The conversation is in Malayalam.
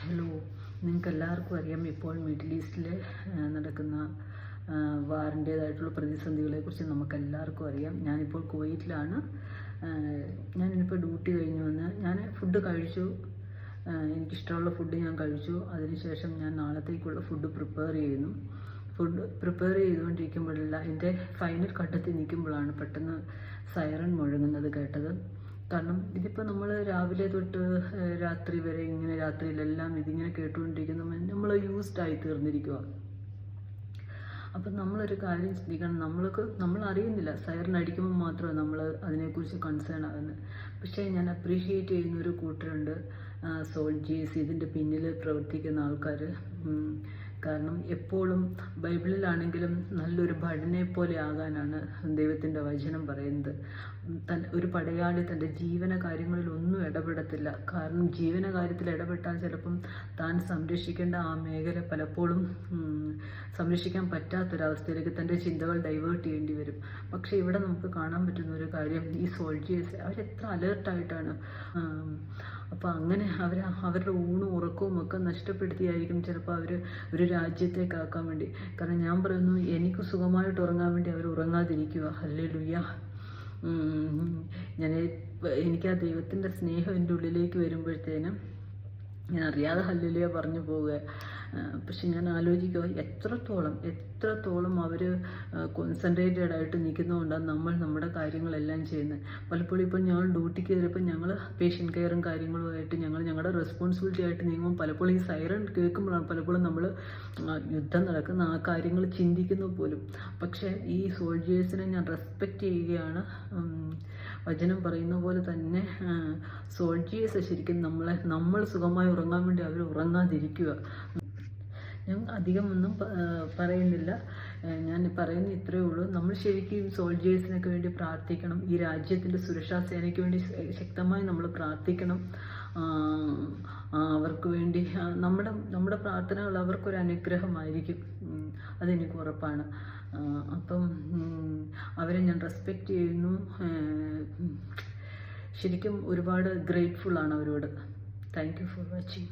ഹലോ, നിങ്ങൾക്ക് എല്ലാവർക്കും അറിയാം ഇപ്പോൾ മിഡിൽ ഈസ്റ്റിൽ നടക്കുന്ന വാറിൻ്റേതായിട്ടുള്ള പ്രതിസന്ധികളെക്കുറിച്ച് നമുക്കെല്ലാവർക്കും അറിയാം. ഞാനിപ്പോൾ കുവൈറ്റിലാണ്. ഞാനിപ്പോൾ ഡ്യൂട്ടി കഴിഞ്ഞ് വന്ന് ഞാൻ ഫുഡ് കഴിച്ചു. എനിക്കിഷ്ടമുള്ള ഫുഡ് ഞാൻ കഴിച്ചു. അതിനുശേഷം ഞാൻ നാളത്തേക്കുള്ള ഫുഡ് പ്രിപ്പയർ ചെയ്യുന്നു. ഫുഡ് പ്രിപ്പയർ ചെയ്തുകൊണ്ടിരിക്കുമ്പോഴല്ല എൻ്റെ ഫൈനൽ ഘട്ടത്തിൽ നിൽക്കുമ്പോഴാണ് പെട്ടെന്ന് സൈറൺ മുഴങ്ങുന്നത് കേട്ടത്. കാരണം ഇതിപ്പോൾ നമ്മൾ രാവിലെ തൊട്ട് രാത്രി വരെ ഇങ്ങനെ രാത്രിയിലെല്ലാം ഇതിങ്ങനെ കേട്ടുകൊണ്ടിരിക്കുന്ന നമ്മൾ യൂസ്ഡായി തീർന്നിരിക്കുക. അപ്പം നമ്മളൊരു കാര്യം ചിന്തിക്കണം, നമ്മൾ അറിയുന്നില്ല, സൈറൺ അടിക്കുമ്പോൾ മാത്രമേ നമ്മൾ അതിനെക്കുറിച്ച് കൺസേൺ ആകുന്നത്. പക്ഷേ ഞാൻ അപ്രീഷിയേറ്റ് ചെയ്യുന്ന ഒരു കൂട്ടരുണ്ട്, സോൾജേഴ്സ്, ഇതിൻ്റെ പിന്നിൽ പ്രവർത്തിക്കുന്ന ആൾക്കാർ. കാരണം എപ്പോഴും ബൈബിളിലാണെങ്കിലും നല്ലൊരു ഭടനെ പോലെ ആകാനാണ് ദൈവത്തിൻ്റെ വചനം പറയുന്നത്. ഒരു പടയാളി തൻ്റെ ജീവന കാര്യങ്ങളിൽ ഒന്നും ഇടപെടത്തില്ല. കാരണം ജീവന കാര്യത്തിൽ ഇടപെട്ടാൽ ചിലപ്പം താൻ സംരക്ഷിക്കേണ്ട ആ മേഖല പലപ്പോഴും സംരക്ഷിക്കാൻ പറ്റാത്തൊരവസ്ഥയിലേക്ക് തൻ്റെ ചിന്തകൾ ഡൈവേർട്ട് ചെയ്യേണ്ടി വരും. പക്ഷേ ഇവിടെ നമുക്ക് കാണാൻ പറ്റുന്ന ഒരു കാര്യം, ഈ സോൾജേഴ്സ് അവരെത്ര അലേർട്ടായിട്ടാണ്. അപ്പോൾ അങ്ങനെ അവരുടെ ഊണും ഉറക്കവും ഒക്കെ നഷ്ടപ്പെടുത്തിയായിരിക്കും ചിലപ്പോൾ അവർ ഒരു രാജ്യത്തേക്കാക്കാൻ വേണ്ടി. കാരണം ഞാൻ പറയുന്നു, എനിക്ക് സുഖമായിട്ട് ഉറങ്ങാൻ വേണ്ടി അവർ ഉറങ്ങാതിരിക്കുക. ഹല്ലേലൂയ. എനിക്ക് ആ ദൈവത്തിൻ്റെ സ്നേഹം എൻ്റെ ഉള്ളിലേക്ക് വരുമ്പോഴത്തേനും ഞാൻ അറിയാതെ ഹല്ലേലൂയ പറഞ്ഞു പോവുക. പക്ഷെ ഞാൻ ആലോചിക്കുക, എത്രത്തോളം അവർ കോൺസെൻട്രേറ്റഡ് ആയിട്ട് നിൽക്കുന്നതുകൊണ്ടാണ് നമ്മൾ നമ്മുടെ കാര്യങ്ങളെല്ലാം ചെയ്യുന്നത്. പലപ്പോഴും ഇപ്പോൾ ഞാൻ ഡ്യൂട്ടിക്ക് കയറിയപ്പോൾ ഞങ്ങൾ പേഷ്യൻ്റ് കെയറും കാര്യങ്ങളുമായിട്ട് ഞങ്ങളുടെ റെസ്പോൺസിബിലിറ്റി ആയിട്ട് നീങ്ങുമ്പോൾ പലപ്പോഴും ഈ സൈറൺ കേൾക്കുമ്പോഴാണ് പലപ്പോഴും നമ്മൾ യുദ്ധം നടക്കുന്ന ആ കാര്യങ്ങൾ ചിന്തിക്കുന്നു പോലും. പക്ഷേ ഈ സോൾജേഴ്സിനെ ഞാൻ റെസ്പെക്റ്റ് ചെയ്യുകയാണ്. വചനം പറയുന്ന പോലെ തന്നെ സോൾജേഴ്സ് ശരിക്കും നമ്മൾ സുഖമായി ഉറങ്ങാൻ വേണ്ടി അവർ ഉറങ്ങാതിരിക്കുക. ഞാൻ അധികമൊന്നും പറയുന്നില്ല. ഞാൻ പറയുന്ന ഇത്രയേ ഉള്ളൂ. നമ്മൾ ശരിക്കും സോൾജേഴ്സിനൊക്കെ വേണ്ടി പ്രാർത്ഥിക്കണം. ഈ രാജ്യത്തിൻ്റെ സുരക്ഷാ സേനയ്ക്ക് വേണ്ടി ശക്തമായി നമ്മൾ പ്രാർത്ഥിക്കണം. അവർക്ക് വേണ്ടി നമ്മുടെ പ്രാർത്ഥനകൾ അവർക്കൊരു അനുഗ്രഹമായിരിക്കും, അതെനിക്ക് ഉറപ്പാണ്. അപ്പം അവരെ ഞാൻ റെസ്പെക്റ്റ് ചെയ്യുന്നു. ശരിക്കും ഒരുപാട് ഗ്രേറ്റ്ഫുള്ളാണ് അവരോട്. Thank you for watching.